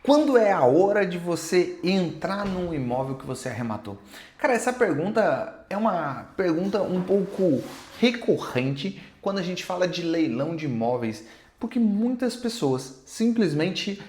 Quando é a hora de você entrar num imóvel que você arrematou? Cara, essa pergunta é uma pergunta um pouco recorrente quando a gente fala de leilão de imóveis, porque muitas pessoas simplesmente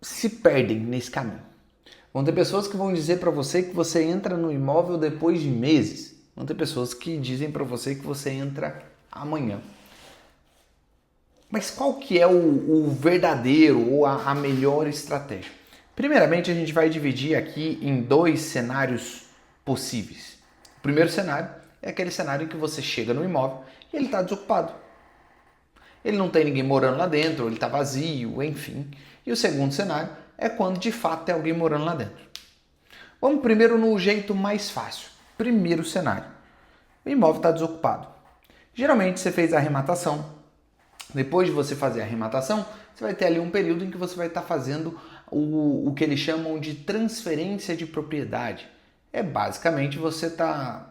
se perdem nesse caminho. Vão ter pessoas que vão dizer para você que você entra no imóvel depois de meses. Vão ter pessoas que dizem para você que você entra amanhã. Mas qual que é o verdadeiro ou a melhor estratégia? Primeiramente, a gente vai dividir aqui em dois cenários possíveis. O primeiro cenário é aquele cenário em que você chega no imóvel e ele está desocupado. Ele não tem ninguém morando lá dentro, ele está vazio, enfim. E o segundo cenário é quando de fato tem alguém morando lá dentro. Vamos primeiro no jeito mais fácil. Primeiro cenário. O imóvel está desocupado. Geralmente você fez a arrematação. Depois de você fazer a arrematação, você vai ter ali um período em que você vai estar fazendo o que eles chamam de transferência de propriedade. É basicamente você está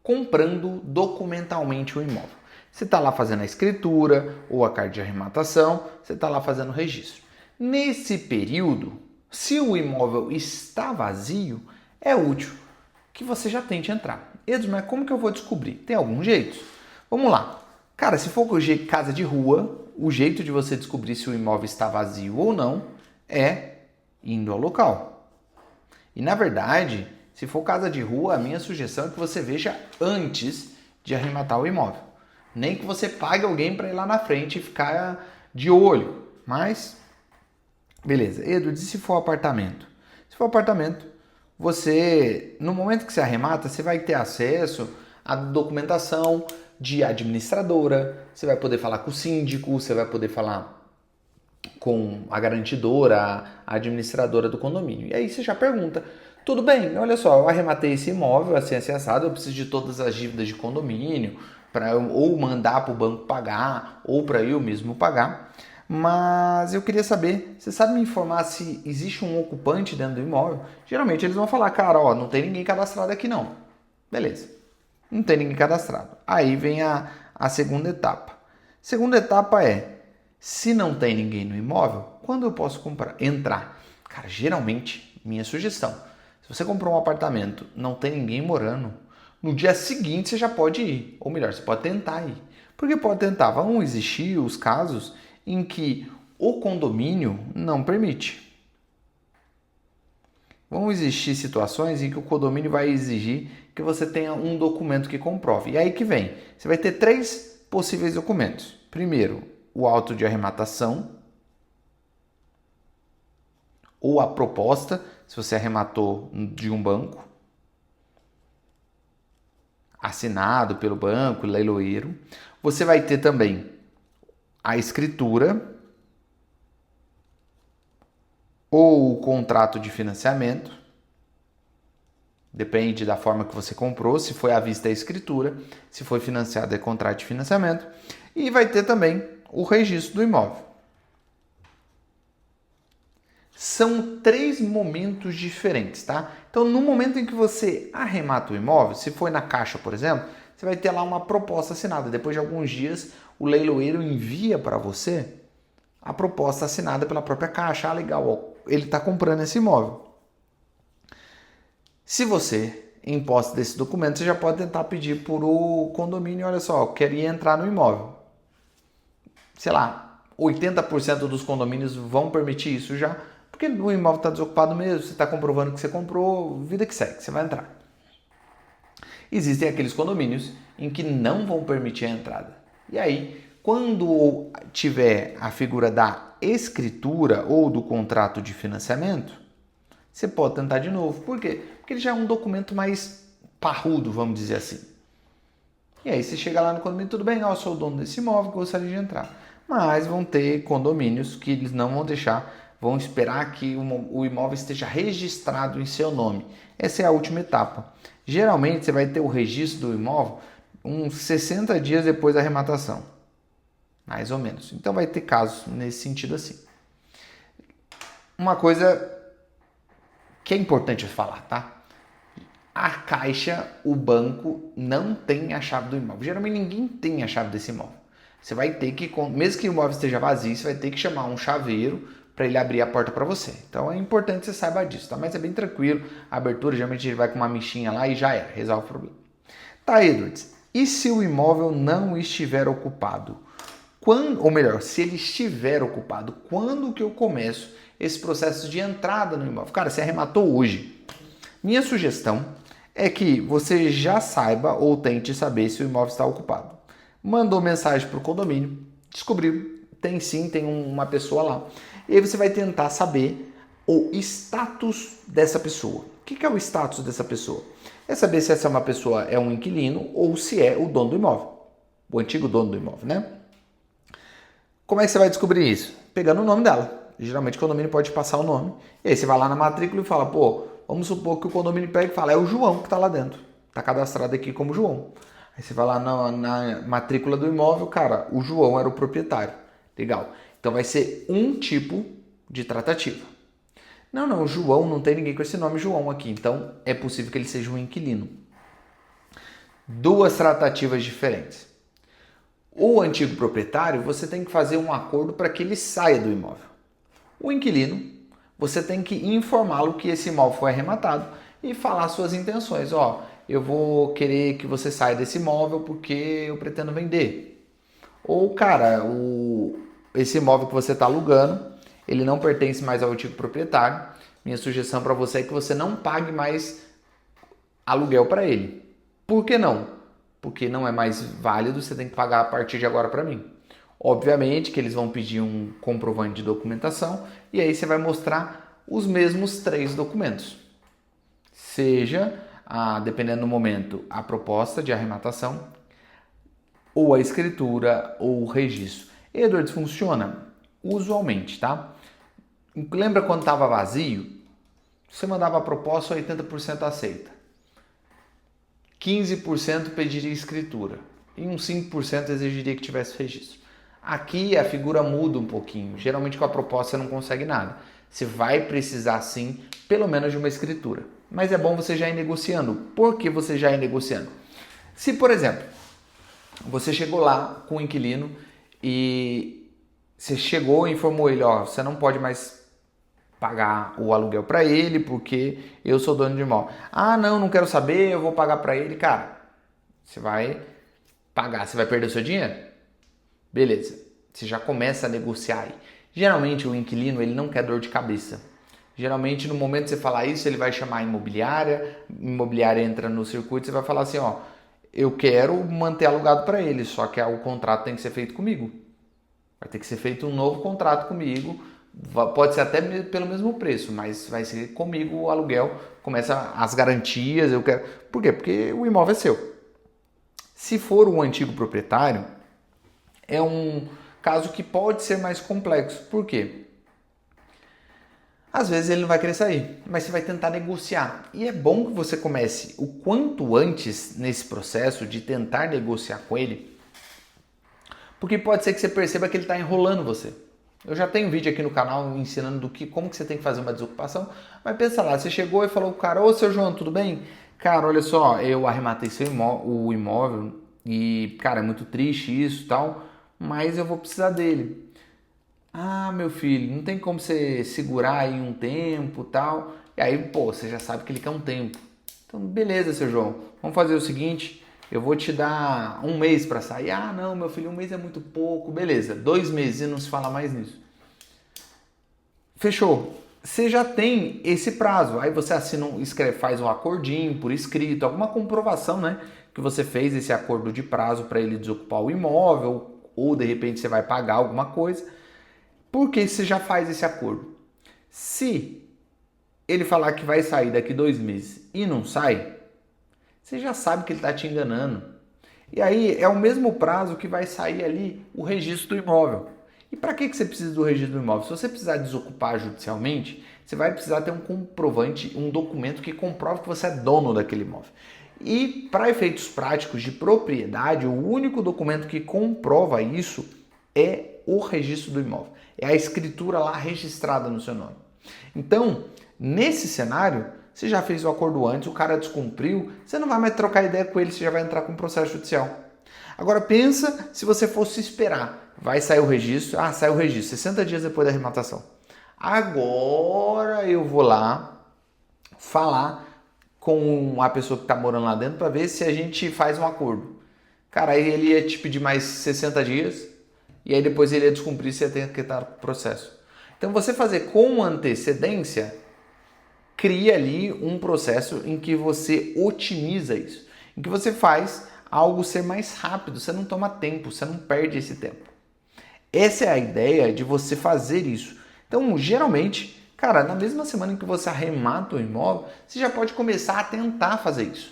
comprando documentalmente o imóvel. Você está lá fazendo a escritura ou a carta de arrematação, você está lá fazendo o registro. Nesse período, se o imóvel está vazio, é útil que você já tente entrar. Edson, mas como que eu vou descobrir? Tem algum jeito? Vamos lá. Cara, se for casa de rua, o jeito de você descobrir se o imóvel está vazio ou não é indo ao local. E na verdade, se for casa de rua, a minha sugestão é que você veja antes de arrematar o imóvel. Nem que você pague alguém para ir lá na frente e ficar de olho. Mas, beleza. Edu, e se for apartamento? Se for apartamento, você, no momento que você arremata, você vai ter acesso à documentação de administradora, você vai poder falar com o síndico, você vai poder falar com a garantidora, a administradora do condomínio. E aí você já pergunta, tudo bem, olha só, eu arrematei esse imóvel assim assado, eu preciso de todas as dívidas de condomínio, para ou mandar para o banco pagar, ou para eu mesmo pagar. Mas eu queria saber, você sabe me informar se existe um ocupante dentro do imóvel? Geralmente eles vão falar, cara, ó, não tem ninguém cadastrado aqui não. Beleza. Não tem ninguém cadastrado. Aí vem a segunda etapa. Segunda etapa é, se não tem ninguém no imóvel, quando eu posso entrar? Cara, geralmente, minha sugestão, se você comprou um apartamento, não tem ninguém morando, no dia seguinte você já pode ir. Ou melhor, você pode tentar ir. Porque pode tentar. Vão existir os casos em que o condomínio não permite. Vão existir situações em que o condomínio vai exigir que você tenha um documento que comprove. E aí que vem, você vai ter três possíveis documentos. Primeiro, o auto de arrematação, ou a proposta, se você arrematou de um banco, assinado pelo banco, leiloeiro. Você vai ter também a escritura, ou o contrato de financiamento, depende da forma que você comprou, se foi à vista é escritura, se foi financiado é contrato de financiamento, e vai ter também o registro do imóvel. São três momentos diferentes, tá? Então, no momento em que você arremata o imóvel, se foi na Caixa, por exemplo, você vai ter lá uma proposta assinada. Depois de alguns dias, o leiloeiro envia para você a proposta assinada pela própria Caixa. Ah, legal, ó, ele está comprando esse imóvel. Se você, em posse desse documento, você já pode tentar pedir por o condomínio, olha só, eu queria entrar no imóvel. Sei lá, 80% dos condomínios vão permitir isso já, porque o imóvel está desocupado mesmo, você está comprovando que você comprou, vida que segue, você vai entrar. Existem aqueles condomínios em que não vão permitir a entrada. E aí, quando tiver a figura da escritura ou do contrato de financiamento, você pode tentar de novo. Por quê? Porque ele já é um documento mais parrudo, vamos dizer assim. E aí você chega lá no condomínio, tudo bem, eu sou o dono desse imóvel, gostaria de entrar. Mas vão ter condomínios que eles não vão deixar, vão esperar que o imóvel esteja registrado em seu nome. Essa é a última etapa. Geralmente você vai ter o registro do imóvel uns 60 dias depois da arrematação. Mais ou menos. Então vai ter casos nesse sentido assim. Uma coisa que é importante falar, tá? A Caixa, o banco, não tem a chave do imóvel. Geralmente ninguém tem a chave desse imóvel. Você vai ter que, mesmo que o imóvel esteja vazio, você vai ter que chamar um chaveiro para ele abrir a porta para você. Então é importante que você saiba disso, tá? Mas é bem tranquilo, a abertura geralmente ele vai com uma michinha lá e já era, resolve o problema. Tá, Edwards, e se o imóvel não estiver ocupado? Quando, ou melhor, se ele estiver ocupado, quando que eu começo esse processo de entrada no imóvel? Cara, você arrematou hoje. Minha sugestão é que você já saiba ou tente saber se o imóvel está ocupado. Mandou mensagem para o condomínio, descobriu, tem sim, tem uma pessoa lá. E aí você vai tentar saber o status dessa pessoa. O que é o status dessa pessoa? É saber se essa é uma pessoa é um inquilino ou se é o dono do imóvel. O antigo dono do imóvel, né? Como é que você vai descobrir isso? Pegando o nome dela. Geralmente o condomínio pode passar o nome. E aí você vai lá na matrícula e fala, pô, vamos supor que o condomínio pega e fala, é o João que está lá dentro. Está cadastrado aqui como João. Aí você vai lá na matrícula do imóvel, cara, o João era o proprietário. Legal. Então vai ser um tipo de tratativa. Não, o João, não tem ninguém com esse nome João aqui. Então é possível que ele seja um inquilino. Duas tratativas diferentes. O antigo proprietário, você tem que fazer um acordo para que ele saia do imóvel. O inquilino, você tem que informá-lo que esse imóvel foi arrematado e falar suas intenções. Ó, eu vou querer que você saia desse imóvel porque eu pretendo vender. Ou, cara, esse imóvel que você está alugando, ele não pertence mais ao antigo proprietário. Minha sugestão para você é que você não pague mais aluguel para ele. Por que não? Porque não é mais válido, você tem que pagar a partir de agora para mim. Obviamente que eles vão pedir um comprovante de documentação e aí você vai mostrar os mesmos 3 documentos. Seja, dependendo do momento, a proposta de arrematação, ou a escritura, ou o registro. Edwards, funciona? Usualmente, tá? Lembra quando estava vazio? Você mandava a proposta, 80% aceita. 15% pediria escritura e uns 5% exigiria que tivesse registro. Aqui a figura muda um pouquinho. Geralmente com a proposta você não consegue nada. Você vai precisar sim, pelo menos de uma escritura. Mas é bom você já ir negociando. Por que você já ir negociando? Se, por exemplo, você chegou lá com o inquilino e você chegou e informou ele, ó, você não pode mais pagar o aluguel para ele porque eu sou dono de imóvel. Ah, não quero saber, eu vou pagar para ele. Cara, você vai pagar, você vai perder o seu dinheiro? Beleza, você já começa a negociar aí. Geralmente o inquilino, ele não quer dor de cabeça. Geralmente no momento que você falar isso, ele vai chamar a imobiliária entra no circuito, você vai falar assim, ó, eu quero manter alugado para ele, só que o contrato tem que ser feito comigo. Vai ter que ser feito um novo contrato comigo. Pode ser até pelo mesmo preço, mas vai ser comigo o aluguel, começa as garantias, eu quero. Por quê? Porque o imóvel é seu. Se for um antigo proprietário, é um caso que pode ser mais complexo. Por quê? Às vezes ele não vai querer sair, mas você vai tentar negociar. E é bom que você comece o quanto antes nesse processo de tentar negociar com ele, porque pode ser que você perceba que ele está enrolando você. Eu já tenho um vídeo aqui no canal ensinando como que você tem que fazer uma desocupação, mas pensa lá, você chegou e falou pro cara, ô seu João, tudo bem? Cara, olha só, eu arrematei o imóvel e, cara, é muito triste isso e tal, mas eu vou precisar dele. Ah, meu filho, não tem como você segurar aí um tempo e tal. E aí, pô, você já sabe que ele quer um tempo. Então, beleza, seu João, vamos fazer o seguinte, eu vou te dar 1 mês para sair. Ah, não, meu filho, 1 mês é muito pouco. Beleza, 2 meses e não se fala mais nisso. Fechou. Você já tem esse prazo. Aí você assina, faz um acordinho por escrito, alguma comprovação, né? Que você fez esse acordo de prazo para ele desocupar o imóvel, ou de repente você vai pagar alguma coisa. Por que você já faz esse acordo? Se ele falar que vai sair daqui 2 meses e não sai, você já sabe que ele está te enganando. E aí é o mesmo prazo que vai sair ali o registro do imóvel. E para que você precisa do registro do imóvel? Se você precisar desocupar judicialmente, você vai precisar ter um comprovante, um documento que comprove que você é dono daquele imóvel. E para efeitos práticos de propriedade, o único documento que comprova isso é o registro do imóvel. É a escritura lá registrada no seu nome. Então, nesse cenário, você já fez o acordo antes, o cara descumpriu, você não vai mais trocar ideia com ele, você já vai entrar com um processo judicial. Agora pensa se você fosse esperar. Vai sair o registro, sai o registro, 60 dias depois da arrematação. Agora eu vou lá falar com a pessoa que está morando lá dentro para ver se a gente faz um acordo. Cara, aí ele ia te pedir mais 60 dias e aí depois ele ia descumprir se ia ter que estar o processo. Então você fazer com antecedência cria ali um processo em que você otimiza isso, em que você faz algo ser mais rápido, você não toma tempo, você não perde esse tempo. Essa é a ideia de você fazer isso. Então, geralmente, cara, na mesma semana em que você arremata o imóvel, você já pode começar a tentar fazer isso.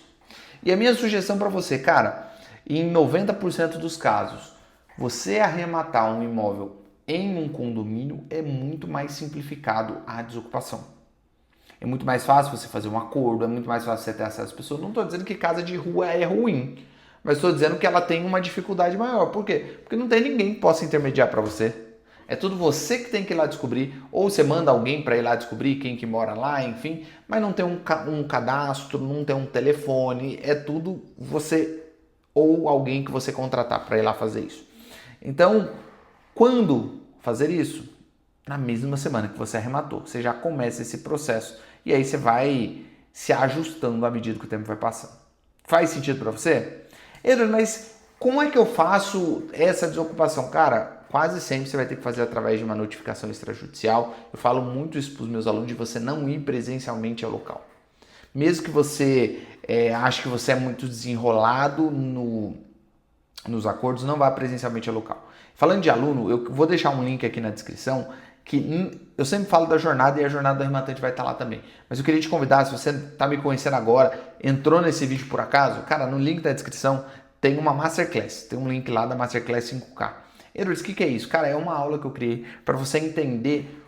E a minha sugestão para você, cara, em 90% dos casos, você arrematar um imóvel em um condomínio é muito mais simplificado a desocupação. É muito mais fácil você fazer um acordo, é muito mais fácil você ter acesso às pessoas. Não estou dizendo que casa de rua é ruim, mas estou dizendo que ela tem uma dificuldade maior. Por quê? Porque não tem ninguém que possa intermediar para você. É tudo você que tem que ir lá descobrir, ou você manda alguém para ir lá descobrir quem que mora lá, enfim, mas não tem um cadastro, não tem um telefone, é tudo você ou alguém que você contratar para ir lá fazer isso. Então, quando fazer isso? Na mesma semana que você arrematou. Você já começa esse processo e aí você vai se ajustando à medida que o tempo vai passando. Faz sentido para você? Eduardo, mas como é que eu faço essa desocupação? Cara, quase sempre você vai ter que fazer através de uma notificação extrajudicial. Eu falo muito isso para os meus alunos, de você não ir presencialmente ao local. Mesmo que você ache que você é muito desenrolado nos acordos, não vá presencialmente ao local. Falando de aluno, eu vou deixar um link aqui na descrição que eu sempre falo da jornada e a jornada do arrematante vai estar lá também. Mas eu queria te convidar, se você está me conhecendo agora, entrou nesse vídeo por acaso, cara, no link da descrição tem uma Masterclass, tem um link lá da Masterclass 5K. Edwards, o que é isso? Cara, é uma aula que eu criei para você entender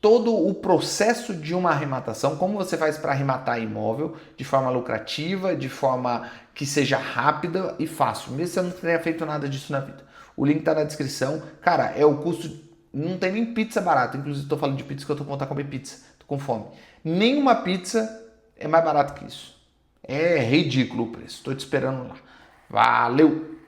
todo o processo de uma arrematação, como você faz para arrematar imóvel de forma lucrativa, de forma que seja rápida e fácil, mesmo se você não tenha feito nada disso na vida. O link está na descrição. Cara, é o custo. Não tem nem pizza barata. Inclusive, estou falando de pizza que eu estou com vontade de comer pizza. Estou com fome. Nenhuma pizza é mais barata que isso. É ridículo o preço. Estou te esperando lá. Valeu!